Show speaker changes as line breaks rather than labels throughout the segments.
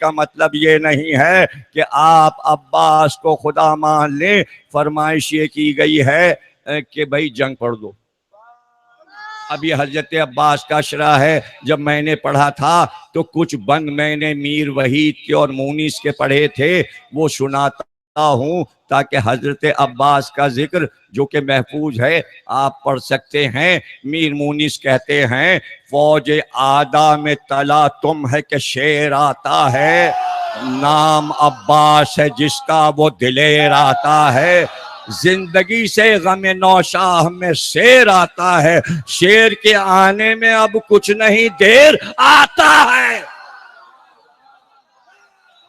کا مطلب یہ نہیں ہے کہ آپ عباس کو خدا مان لیں. فرمائش یہ کی گئی ہے کہ بھائی جنگ پڑھ دو. اب یہ حضرت عباس کا اشرا ہے. جب میں نے پڑھا تھا تو کچھ بند میں نے میر وحید کے اور مونس کے پڑھے تھے، وہ سناتا ہوں تاکہ حضرت عباس کا ذکر جو کہ محفوظ ہے آپ پڑھ سکتے ہیں. میر مونس کہتے ہیں فوج آدھا میں تلا تم ہے کہ شیر آتا ہے، نام عباس ہے جس کا وہ دلیر آتا ہے. زندگی سے غم نوشاہ میں شیر آتا ہے، شیر کے آنے میں اب کچھ نہیں دیر آتا ہے.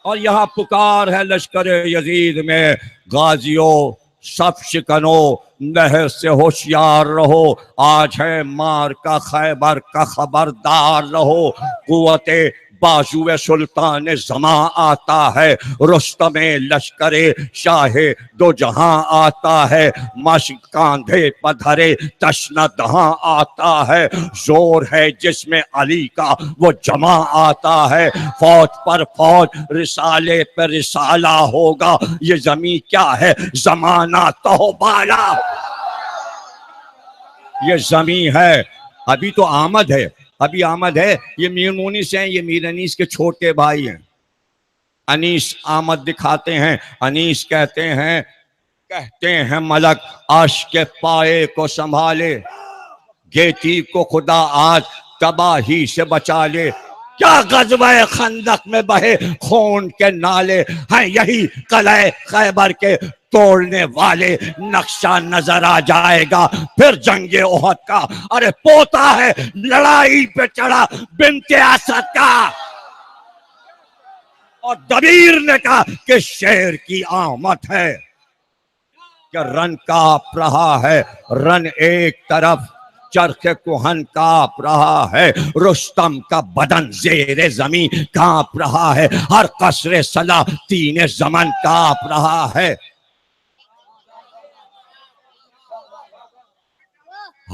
اور یہاں پکار ہے لشکر یزید میں، غازیوں صف شکنو نہر سے ہوشیار رہو، آج ہے مار کا خیبر کا خبردار رہو. قوت بازو سلطان زماں آتا ہے، رستم لشکر شاہ دو جہاں آتا ہے. مشق کاندھے پدھرے تشنہ دہاں آتا ہے، زور ہے جس میں علی کا وہ جمع آتا ہے. فوج پر فوج رسالے پر رسالہ ہوگا، یہ زمین کیا ہے زمانہ تو بالا. یہ زمین ہے، ابھی تو آمد ہے، ابھی آمد ہے. یہ میر مونس ہیں، یہ میر انیس کے چھوٹے بھائی ہیں. انیس آمد دکھاتے ہیں. انیس کہتے ہیں ملک عرش کے پائے کو سنبھالے، گیتی کو خدا آج تباہی سے بچا لے. کیا غزوہ خندق میں بہے خون کے نالے ہیں، یہی قلعہ خیبر کے توڑنے والے. نقشہ نظر آ جائے گا پھر جنگ احد کا، ارے پوتا ہے لڑائی پہ چڑھا بنت اسد کا. اور دبیر نے کہا کہ شیر کی آمد ہے، کہ رن کاپ رہا ہے رن ایک طرف، چرخ کوہن کاپ رہا ہے، رستم کا بدن زیر زمین کاپ رہا ہے، ہر قصر سلاطین زمن کاپ رہا ہے.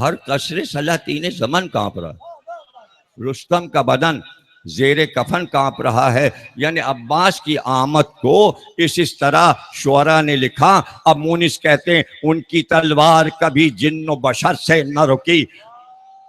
ہر قصر سلاطین زمن کانپ رہا ہے، رستم کا بدن زیر کفن کانپ رہا ہے. یعنی عباس کی آمد کو اس طرح شعراء نے لکھا. اب مونس کہتے ہیں ان کی تلوار کبھی جن و بشر سے نہ رکی،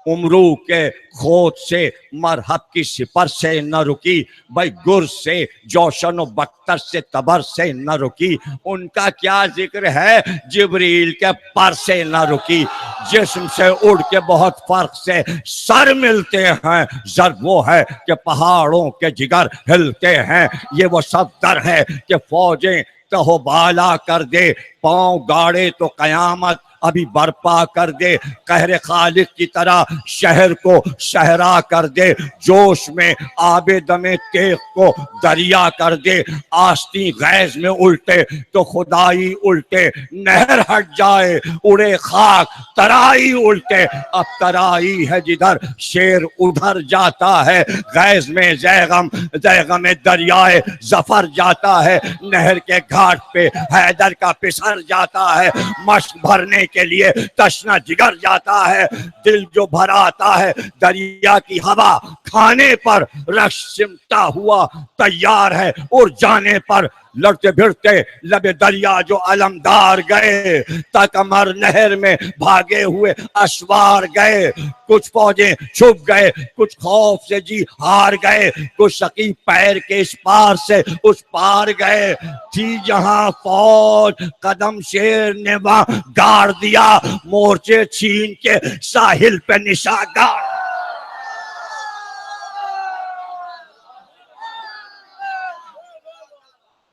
امرو کے خود سے مرحب کی سپر سے نہ رکی، بھائی گر سے جوشن و بختر سے تبر سے نہ رکی. ان کا کیا ذکر ہے، جبریل کے پر سے نہ رکی. جسم سے اڑ کے بہت فرق سے سر ملتے ہیں، ضرب وہ ہے کہ پہاڑوں کے جگر ہلتے ہیں. یہ وہ صفدر ہے کہ فوجیں تہو بالا کر دے، پاؤں گاڑے تو قیامت ابھی برپا کر دے. قہر خالق کی طرح شہر کو صحرا کر دے، جوش میں آب دم تیغ کو دریا کر دے. آستی غیظ میں الٹے تو خدائی الٹے، نہر ہٹ جائے اڑے خاک ترائی الٹے. اب ترائی ہے جدھر شیر ادھر جاتا ہے، غیظ میں زیغم دریائے ظفر جاتا ہے. نہر کے گھاٹ پہ حیدر کا پسر جاتا ہے، مشق بھرنے کے لیے تشنہ جگر جاتا ہے. دل جو بھر آتا ہے دریا کی ہوا کھانے پر، رخ سمٹا ہوا تیار ہے اور جانے پر. لڑتے بھرتے لب دریا جو علمدار گئے، تک امر نہر میں بھاگے ہوئے اشوار گئے. کچھ فوجیں چھپ گئے، کچھ خوف سے جی ہار گئے، کچھ شقیب پیر کے اس پار سے اس پار گئے. تھی جہاں فوج قدم شیر نے وہاں گاڑ دیا، مورچے چھین کے ساحل پہ نشاں گاڑ.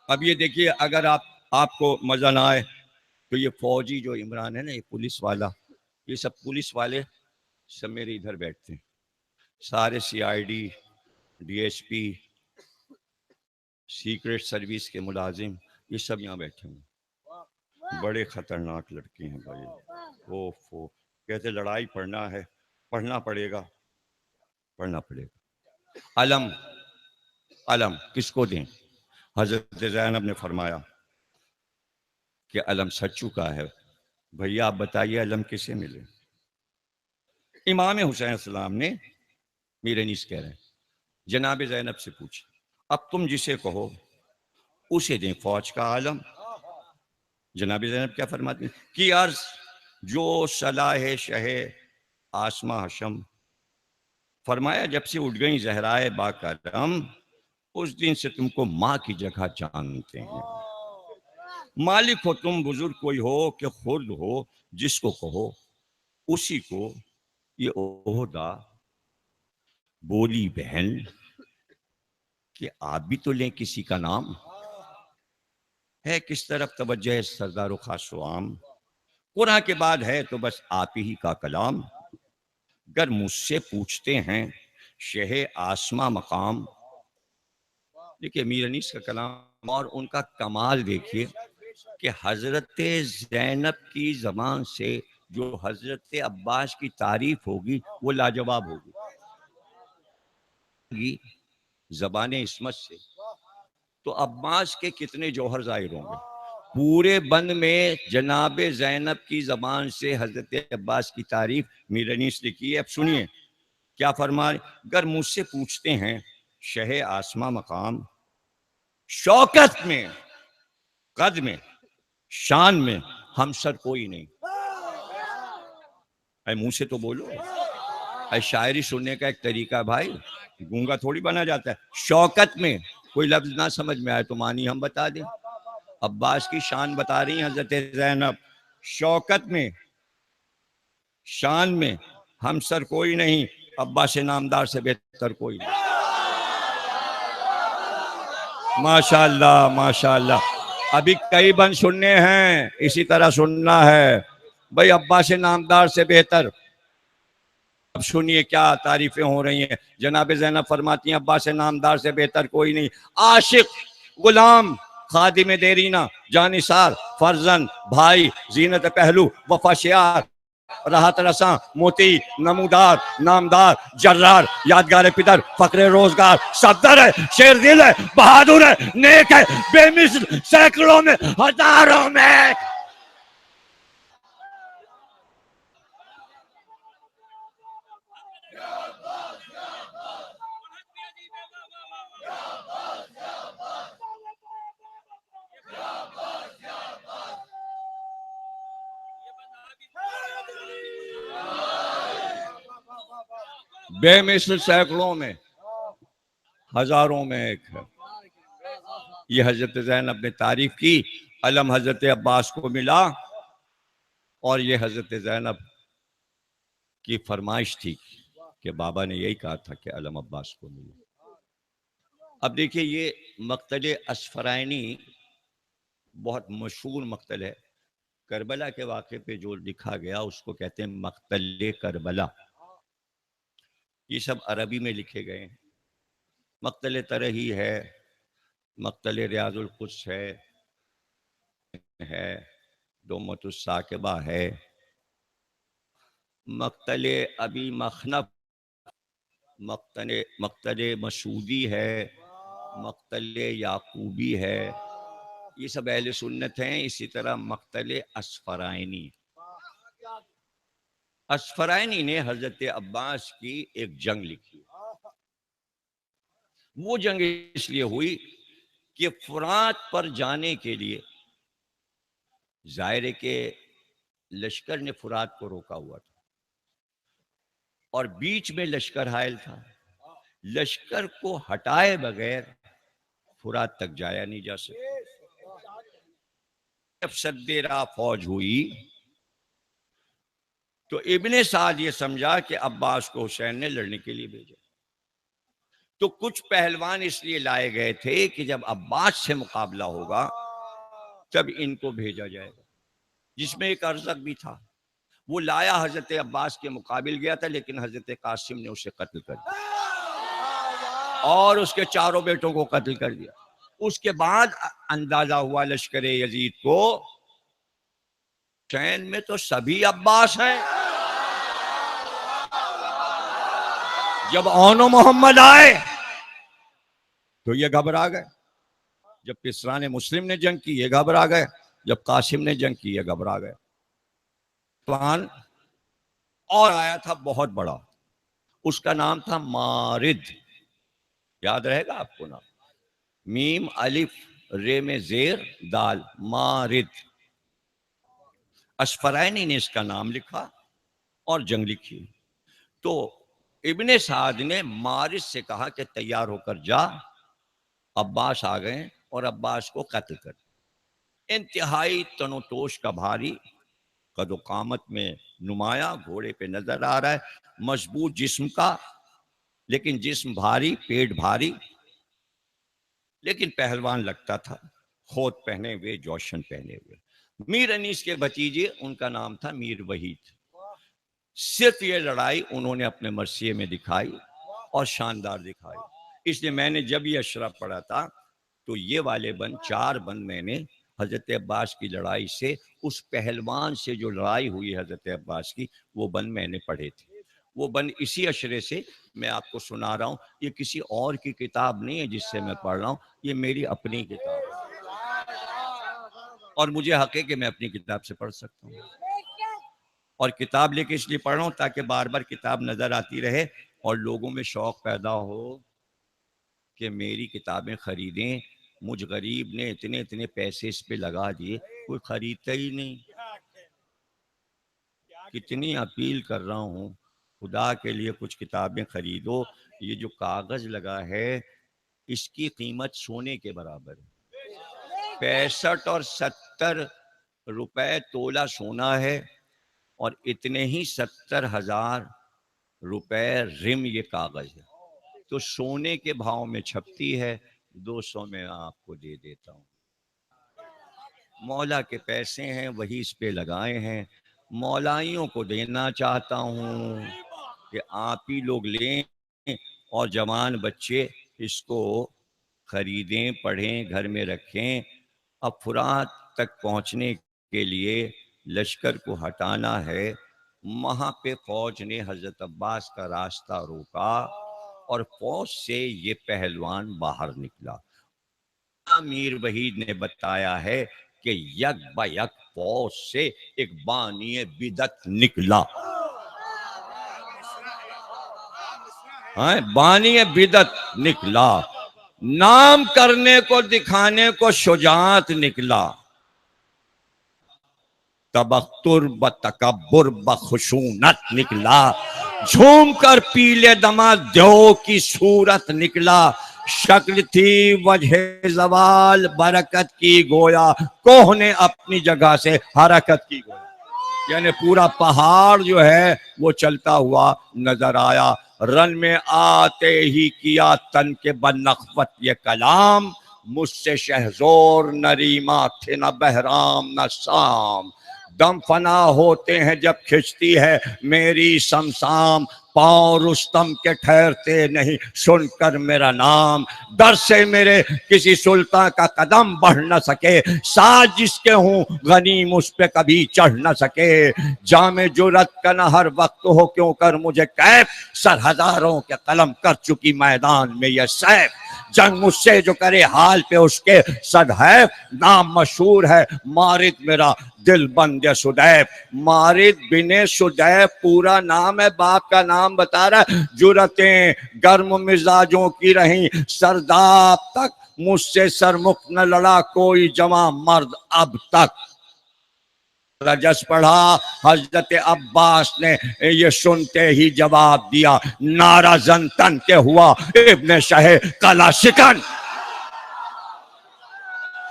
اب یہ دیکھیے، اگر آپ کو مزہ نہ آئے تو یہ فوجی جو عمران ہے نا، یہ پولیس والا، یہ سب پولیس والے سب میرے ادھر بیٹھتے ہیں. سارے C I D, D S P, secret service کے ملازم، یہ سب یہاں بیٹھے ہیں. بڑے خطرناک لڑکے ہیں بھائی. اوفو، کہتے لڑائی پڑھنا ہے، پڑھنا پڑے گا، پڑھنا پڑے گا. علم کس کو دیں؟ حضرت زینب نے فرمایا کہ علم سچ چکا ہے. بھیا آپ بتائیے علم کسے ملے؟ امام حسین السلام نے، میرے نیس کہہ رہے ہیں، جناب زینب سے پوچھا اب تم جسے کہو اسے دیں فوج کا عالم. جناب زینب کیا فرماتی ہیں کہ عرض جو صلاح شہ آسما حشم. فرمایا جب سے اٹھ گئیں زہرائے با کرم اس دن سے تم کو ماں کی جگہ جانتے ہیں. مالک ہو تم بزرگ کوئی ہو کہ خود ہو جس کو کہو اسی کو یہ عہدہ. بولی بہن کہ آپ بھی تو لیں کسی کا نام. ہے کس طرف توجہ ہے سردار و خاص و عام. قرآن کے بعد ہے تو بس آپ ہی کا کلام. گر مجھ سے پوچھتے ہیں شہ آسماں مقام. دیکھیے میر انیس کا کلام اور ان کا کمال دیکھیے کہ حضرت زینب کی زبان سے جو حضرت عباس کی تعریف ہوگی وہ لاجواب ہوگی. زبان عصمت سے تو عباس کے کتنے جوہر ظاہر ہوں گے. پورے بند میں جناب زینب کی زبان سے حضرت عباس کی تعریف میر انیس نے کی ہے. اب سنیے کیا فرمائے. گر مجھ سے پوچھتے ہیں شہ آسماں مقام شوکت میں قد میں شان میں ہم سر کوئی نہیں. اے منہ سے تو بولو. اے شاعری سننے کا ایک طریقہ بھائی گونگا تھوڑی بنا جاتا ہے. شوکت میں کوئی لفظ نہ سمجھ میں آئے تو معنی ہم بتا دیں. عباس کی شان بتا رہی ہیں حضرت زینب. شوکت میں شان میں ہم سر کوئی نہیں. عباس نامدار سے بہتر کوئی نہیں. ماشاءاللہ ماشاءاللہ. ابھی کئی بند سننے ہیں اسی طرح سننا ہے بھائی. عباس نامدار سے بہتر. اب سنیے کیا تعریفیں ہو رہی ہیں. جناب زینب فرماتی ہیں عباس نامدار سے بہتر کوئی نہیں. عاشق غلام خادم دیرینہ جانثار فرزند بھائی زینت پہلو وفا شعار راحت رساں موتی نمودار نامدار جرار یادگار پدر فقر روزگار صفدر ہے شیر دل ہے بہادر ہے نیک ہے بے مثل سینکڑوں میں ہزاروں میں. بے مثل سینکڑوں میں ہزاروں میں ایک ہے. یہ حضرت زینب نے تعریف کی. علم حضرت عباس کو ملا اور یہ حضرت زینب کی فرمائش تھی کہ بابا نے یہی کہا تھا کہ علم عباس کو ملا. اب دیکھیے یہ مقتل اسفرائنی بہت مشہور مقتل ہے. کربلا کے واقعے پہ جو لکھا گیا اس کو کہتے ہیں مقتل کربلا. یہ سب عربی میں لکھے گئے ہیں. مقتل ترہی ہے مقتل ریاض القدس ہے دومت الثاقبہ ہے مقتل ابی مخنف مقتل مسعودی ہے مقتل یعقوبی ہے. یہ سب اہل سنت ہیں. اسی طرح مقتل اسفرائنی. اسفرائنی نے حضرت عباس کی ایک جنگ لکھی. وہ جنگ اس لیے ہوئی کہ فرات پر جانے کے لیے ظاہر ہے کہ لشکر نے فرات کو روکا ہوا تھا اور بیچ میں لشکر حائل تھا. لشکر کو ہٹائے بغیر فرات تک جایا نہیں جا سکتا. جب سد راہ فوج ہوئی تو ابن سعد یہ سمجھا کہ عباس کو حسین نے لڑنے کے لیے بھیجا. تو کچھ پہلوان اس لیے لائے گئے تھے کہ جب عباس سے مقابلہ ہوگا تب ان کو بھیجا جائے گا. جس میں ایک ارزق بھی تھا. وہ لایا حضرت عباس کے مقابل گیا تھا لیکن حضرت قاسم نے اسے قتل کر دیا اور اس کے چاروں بیٹوں کو قتل کر دیا. اس کے بعد اندازہ ہوا لشکر یزید کو حسین میں تو سبھی عباس ہیں. جب اون و محمد آئے تو یہ گھبرا گئے. جب کسرا مسلم نے جنگ کی یہ گھبرا گئے. جب قاسم نے جنگ کی یہ گھبرا گئے. پلان اور آیا تھا بہت بڑا. اس کا نام تھا مارد. یاد رہے گا آپ کو نام. میم الف رے میں زیر دال مارد. اسفرائنی نے اس کا نام لکھا اور جنگ لکھی. تو ابن سعد نے مارد سے کہا کہ تیار ہو کر جا، عباس آ گئے اور عباس کو قتل کر. انتہائی تنوتوش کا بھاری قد و قامت میں نمایاں، گھوڑے پہ نظر آ رہا ہے، مضبوط جسم کا، لیکن جسم بھاری، پیٹ بھاری، لیکن پہلوان لگتا تھا. خوت پہنے ہوئے، جوشن پہنے ہوئے. میر انیس کے بھتیجے، ان کا نام تھا میر وحید. صرف یہ لڑائی انہوں نے اپنے مرثیے میں دکھائی اور شاندار دکھائی. اس لیے میں نے جب یہ اشرف پڑھا تھا تو یہ والے بند، 4 بند میں نے حضرت عباس کی لڑائی سے، اس پہلوان سے جو لڑائی ہوئی حضرت عباس کی، وہ بند میں نے پڑھے تھے. وہ بند اسی اشرے سے میں آپ کو سنا رہا ہوں. یہ کسی اور کی کتاب نہیں ہے جس سے میں پڑھ رہا ہوں، یہ میری اپنی کتاب ہے، اور مجھے حق ہے کہ میں اپنی کتاب سے پڑھ سکتا ہوں. اور کتاب لے کے اس لیے پڑھ رہا ہوں تاکہ بار بار کتاب نظر آتی رہے اور لوگوں میں شوق پیدا ہو کہ میری کتابیں خریدیں. مجھ غریب نے اتنے پیسے اس پہ لگا دیے، کوئی خریدتا ہی نہیں. کتنی اپیل کر رہا ہوں، خدا کے لیے کچھ کتابیں خریدو. یہ جو کاغذ لگا ہے اس کی قیمت سونے کے برابر ہے. 65 اور 70 روپے تولہ سونا ہے، اور اتنے ہی 70,000 روپے رم یہ کاغذ ہے. تو سونے کے بھاؤ میں چھپتی ہے، 200 میں آپ کو دے دیتا ہوں. مولا کے پیسے ہیں، وہی اس پہ لگائے ہیں. مولائیوں کو دینا چاہتا ہوں کہ آپ ہی لوگ لیں اور جوان بچے اس کو خریدیں، پڑھیں، گھر میں رکھیں. اب فرات تک پہنچنے کے لیے لشکر کو ہٹانا ہے. وہاں پہ فوج نے حضرت عباس کا راستہ روکا اور فوج سے یہ پہلوان باہر نکلا. امیر وحید نے بتایا ہے کہ یک با یک فوج سے ایک بانی بدعت نکلا. بانی بدعت نکلا، نام کرنے کو، دکھانے کو شجاعت نکلا. تبختر بتکبر بخشونت نکلا، جھوم کر پیلے دما دیو کی صورت نکلا. شکل تھی وجہ زوال برکت کی گویا، کوہ نے اپنی جگہ سے حرکت کی گویا. یعنی پورا پہاڑ جو ہے وہ چلتا ہوا نظر آیا. رن میں آتے ہی کیا تن کے بنخوت یہ کلام، مجھ سے شہزور نریما تھے نہ بہرام نہ سام. دم فنا ہوتے ہیں جب کھچتی ہے میری سمسام، پاؤں رستم کے ٹھہرتے نہیں سن کر میرا نام. در سے میرے کسی سلطان کا قدم بڑھ نہ سکے، ساتھ جس کے ہوں غنیم اس پہ کبھی چڑھ نہ سکے. جام جرات کا نہ ہر وقت ہو کیوں کر مجھے کیف، سر ہزاروں کے قلم کر چکی میدان میں یہ سیف. جنگ مجھ سے جو کرے حال پہ اس کے صد ہے، نام مشہور ہے مارد میرا دل بند سدیف. مارد بن سدیف پورا نام ہے، باپ کا نام بتا رہا ہے. جرتیں گرم مزاجوں کی رہیں سرداب تک، مجھ سے سرمخ نہ لڑا کوئی جواں مرد اب تک. رجس پڑھا حضرت عباس نے، یہ سنتے ہی جواب دیا، نعرہ زن تن کے ہوا ابن شاہ کلا شکن.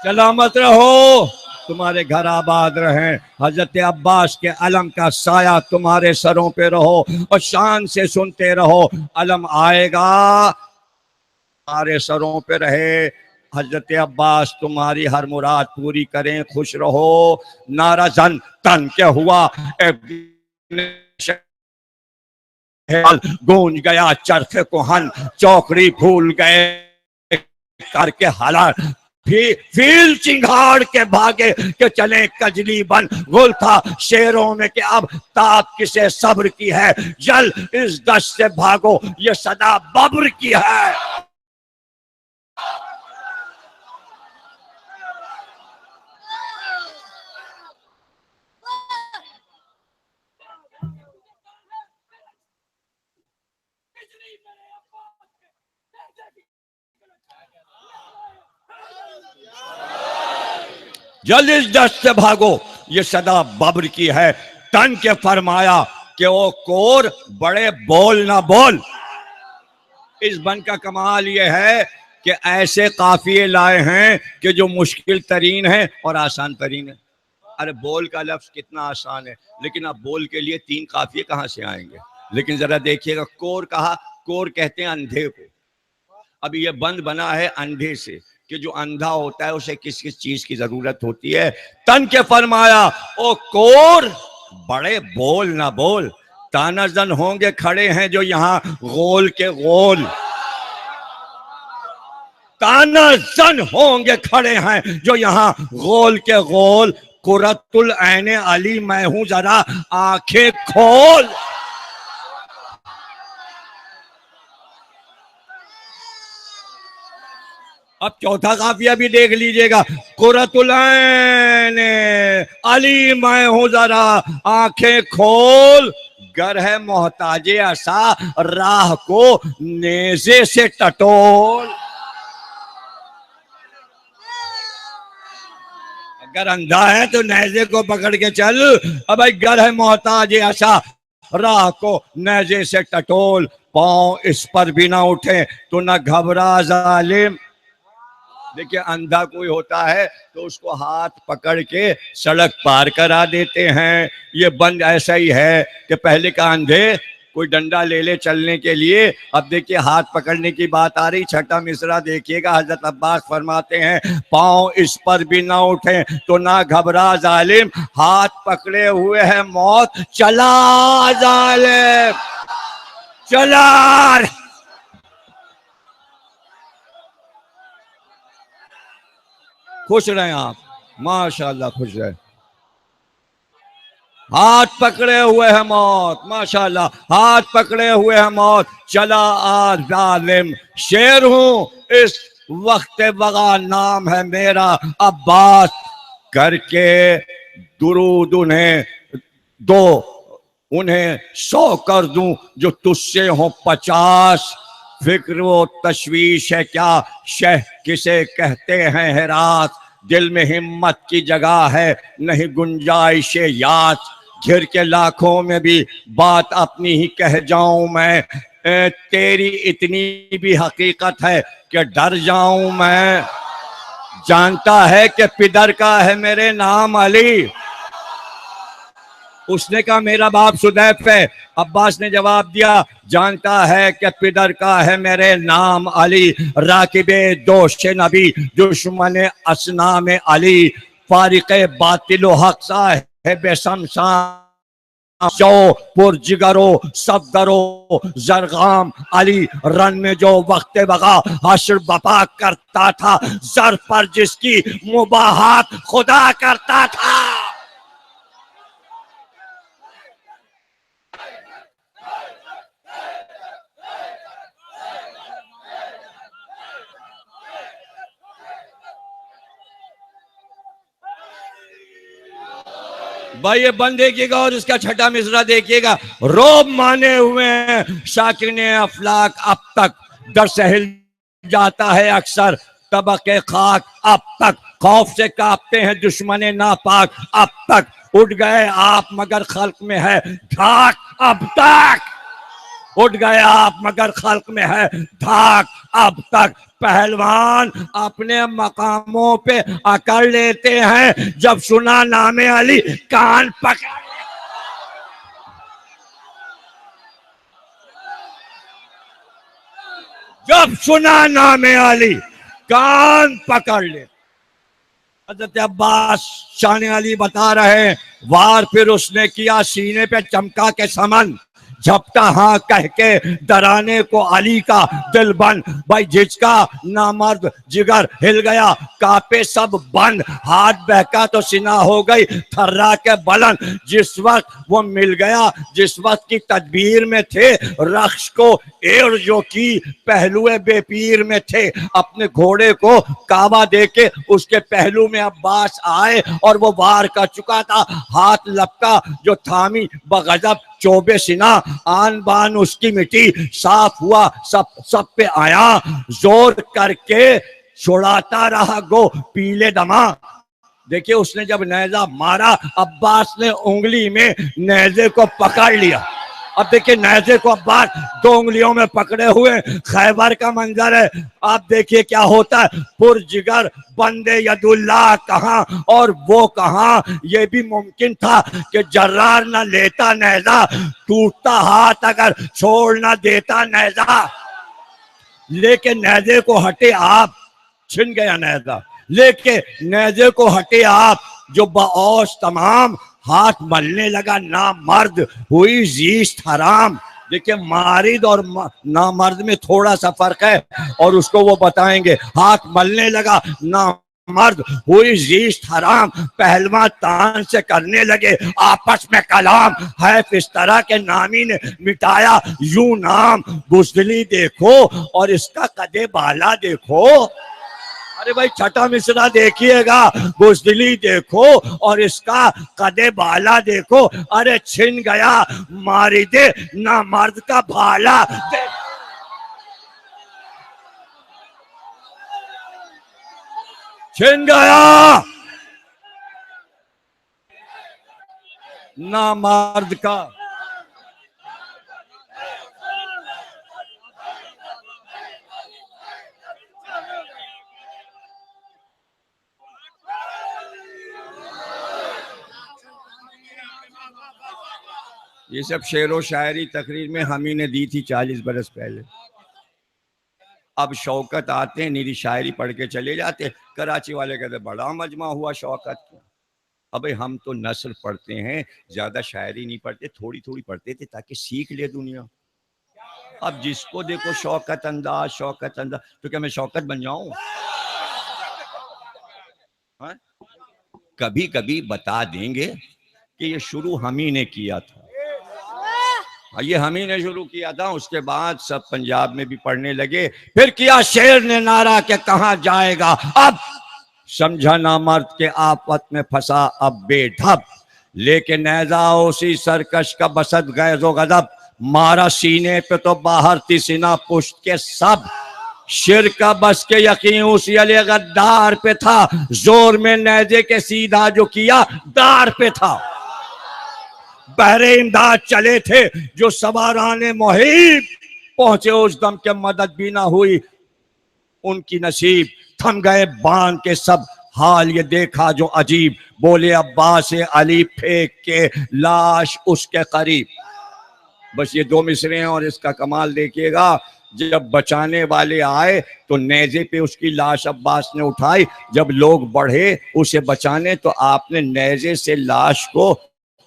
سلامت رہو، تمہارے گھر آباد رہیں، حضرت عباس کے علم کا سایہ تمہارے سروں پہ رہو، اور شان سے سنتے رہو. علم آئے گا تمہارے سروں پہ رہے. حضرت عباس تمہاری ہر مراد پوری کریں، خوش رہو. نعرہ زن تن کے ہوا ابن شہر، گونج گیا چرخ کوہن، چوکڑی بھول گئے کر کے حالات. فیل چنگھاڑ کے بھاگے کہ چلیں کجلی بن، گل تھا شیروں میں کہ اب تاب کسے صبر کی ہے. جل اس دشت سے بھاگو یہ صدا ببر کی ہے. جلد اس دشت سے بھاگو، یہ صدا ببر کی ہے۔ تن کے فرمایا کہ وہ کور بڑے بول نہ بول۔ اس بن کا کمال یہ ہے کہ ایسے قافیے لائے ہیں کہ جو مشکل ترین ہیں اور آسان ترین ہیں۔ ارے بول کا لفظ کتنا آسان ہے، لیکن اب بول کے لیے 3 قافیے کہاں سے آئیں گے؟ لیکن ذرا دیکھیے گا، کور کہا، کور کہتے ہیں اندھے کو۔ اب یہ بند بنا ہے اندھے سے، کہ جو اندھا ہوتا ہے اسے کس کس چیز کی ضرورت ہوتی ہے۔ تن کے فرمایا او کور بڑے بول نہ بول، تانا زن ہوں گے کھڑے ہیں جو یہاں غول کے غول، تانا زن ہوں گے کھڑے ہیں جو یہاں غول کے غول، قرۃ العین علی میں ہوں ذرا آنکھیں کھول۔ اب چوتھا قافیہ بھی دیکھ لیجئے گا، قرۃ العین علی میں ہوں ذرا آنکھیں کھول، گر ہے محتاج عصا راہ کو نیزے سے ٹٹول۔ اگر اندھا ہے تو نیزے کو پکڑ کے چل، اب گر ہے محتاج عصا راہ کو نیزے سے ٹٹول، پاؤں اس پر بھی نہ اٹھے تو نہ گھبرا ظالم۔ دیکھیں اندھا کوئی ہوتا ہے تو اس کو ہاتھ پکڑ کے سڑک پار کرا دیتے ہیں۔ یہ بند ایسا ہی ہے کہ پہلے کا اندھے کوئی ڈنڈا لے لے چلنے کے لیے، اب دیکھیے ہاتھ پکڑنے کی بات آ رہی۔ چھٹا مصرع دیکھیے گا، حضرت عباس فرماتے ہیں پاؤں اس پر بھی نہ اٹھیں تو نہ گھبرا ظالم، ہاتھ پکڑے ہوئے ہے موت چلا ظالم چلا۔ خوش رہیں آپ، ماشاءاللہ خوش رہیں۔ ہاتھ پکڑے ہوئے ہے موت، ماشاءاللہ ہاتھ پکڑے ہوئے ہے موت چلا آ ظالم، شیر ہوں اس وقت وغا نام ہے میرا عباس، کر کے درود انہیں دو انہیں 100 کر دوں جو تجھ سے ہوں 50، فکر و تشویش ہے کیا شہ کسے کہتے ہیں ہرات، دل میں ہمت کی جگہ ہے نہیں گنجائش یاد، گھر کے لاکھوں میں بھی بات اپنی ہی کہہ جاؤں میں، تیری اتنی بھی حقیقت ہے کہ ڈر جاؤں میں، جانتا ہے کہ پدر کا ہے میرے نام علی۔ اس نے کہا میرا باپ سدیف ہے، عباس نے جواب دیا جانتا ہے کہ پدر کا ہے میرے نام علی، راکب دوش نبی دشمن اصنام علی، فارق باطل و حق صاحب شمشان، جو پر جگرو صفدرو زرغام علی، رن میں جو وقت وغا حشر بپا کرتا تھا، زر پر جس کی مباحات خدا کرتا تھا۔ بھائی یہ بند دیکھیے گا اور اس کا چھٹا مصرع دیکھیے گا، روب مانے ہوئے ہیں ساکن افلاک اب تک، در سہل جاتا ہے اکثر طبق خاک اب تک، خوف سے کانپتے ہیں دشمن ناپاک اب تک، اٹھ گئے آپ مگر خلق میں ہے دھاک اب تک، اٹھ گئے آپ مگر خلق میں ہے دھاک اب تک، پہلوان اپنے مقاموں پہ اکڑ لیتے ہیں، جب سنا نام علی کان پکڑ، جب سنا نام علی کان پکڑ لے۔ حضرت عباس شان علی بتا رہے ہیں، وار پھر اس نے کیا سینے پہ چمکا کے سمن، جھپٹا ہاں کہہ کے ڈرانے کو علی کا دل بند، بھائی جس کا نامرد جگر ہل گیا کانپے سب بند، ہاتھ بہکا تو سینہ ہو گئی تھرا کے بلند، جس وقت وہ مل گیا جس وقت کی تدبیر میں تھے، رخش کو ایر جو کی پہلو بے پیر میں تھے، اپنے گھوڑے کو کعبہ دے کے اس کے پہلو میں عباس آئے اور وہ وار کر چکا تھا، ہاتھ لپکا جو تھامی بغضب چوبے سنا، آن بان اس کی مٹی صاف ہوا سب پہ آیا، زور کر کے چھڑاتا رہا گو پیلے دماغ، دیکھیے اس نے جب نیزہ مارا عباس نے انگلی میں نیزے کو پکڑ لیا. اب دیکھیں نیزے کو عباس 2 انگلیوں میں پکڑے ہوئے. خیبر کا منظر ہے. آپ دیکھیے کیا ہوتا ہے. پرجگر بندے ید اللہ کہاں اور وہ کہاں. یہ بھی ممکن تھا کہ جرار نہ لیتا نیزہ, ٹوٹتا ہاتھ اگر چھوڑ نہ دیتا نیزہ, لیکن نیزے کو ہٹے آپ, چھن گیا نیزہ. لیکن نیزے کو ہٹے آپ, جو باعث تمام ہاتھ ملنے لگا نامرد ہوئی زیست حرام. دیکھیں مارد اور نامرد میں تھوڑا سا فرق ہے اور اس کو وہ بتائیں گے. ہاتھ ملنے لگا نامرد ہوئی زیست حرام, پہلوان تان سے کرنے لگے آپس میں کلام. ہے اس طرح کے نامی نے مٹایا یوں نام. بزدلی دیکھو اور اس کا قد بالا دیکھو. ارے بھائی چھٹا مصرع دیکھیے گا. بزدلی دیکھو اور اس کا قد بالا دیکھو. ارے چھن گیا مارد نہ مرد کا بھالا. چھن گیا نہ مرد کا. یہ سب شعر و شاعری تقریر میں ہم ہی نے دی تھی 40 برس پہلے. اب شوکت آتے ہیں نیری شاعری پڑھ کے چلے جاتے. کراچی والے کہتے بڑا مجمع ہوا شوکت. ابھی ہم تو نثر پڑھتے ہیں, زیادہ شاعری نہیں پڑھتے, تھوڑی تھوڑی پڑھتے تھے تاکہ سیکھ لے دنیا. اب جس کو دیکھو شوکت انداز شوکت انداز, تو کیا میں شوکت بن جاؤں؟ کبھی کبھی بتا دیں گے کہ یہ شروع ہم ہی نے کیا تھا. یہ ہم ہی نے شروع کیا تھا. اس کے بعد سب پنجاب میں بھی پڑھنے لگے. پھر کیا شعر نے نعرہ کہ کہاں جائے گا اب, سمجھا نامرد کے آفت میں پھنسا اب بے ڈھب. لیکن نیزہ اسی سرکش کا بسد غیظ و غضب, مارا سینے پہ تو باہر تھی سینہ پشت کے سب. شر کا بس کے یقین اسی علی غدار پہ تھا, زور میں نیزے کے سیدھا جو کیا دار پہ تھا. بحر امداد چلے تھے جو سواران محیط, پہنچے اس دم کے مدد بھی نہ ہوئی ان کی نصیب. تھم گئے باندھ کے سب حال یہ دیکھا جو عجیب, بولے عباس علی پھینک کے لاش اس کے قریب. بس یہ 2 مصرے ہیں اور اس کا کمال دیکھیے گا. جب بچانے والے آئے تو نیزے پہ اس کی لاش عباس نے اٹھائی. جب لوگ بڑھے اسے بچانے تو آپ نے نیزے سے لاش کو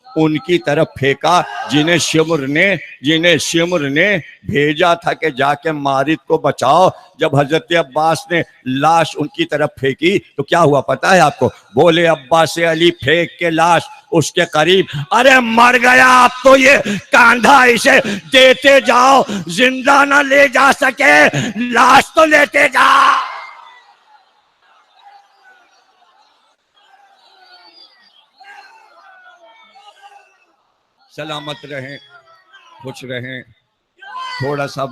ان کی طرف پھینکا جنہیں شمر نے بھیجا تھا کہ جا کے مارد کو بچاؤ. جب حضرت عباس نے لاش ان کی طرف پھینکی تو کیا ہوا پتا ہے آپ کو؟ بولے عباس علی پھینک کے لاش اس کے قریب, ارے مر گیا اب تو یہ کاندھا اسے دیتے جاؤ, زندہ نہ لے جا سکے لاش تو لیتے جاؤ. سلامت رہیں, خوش رہیں, تھوڑا سا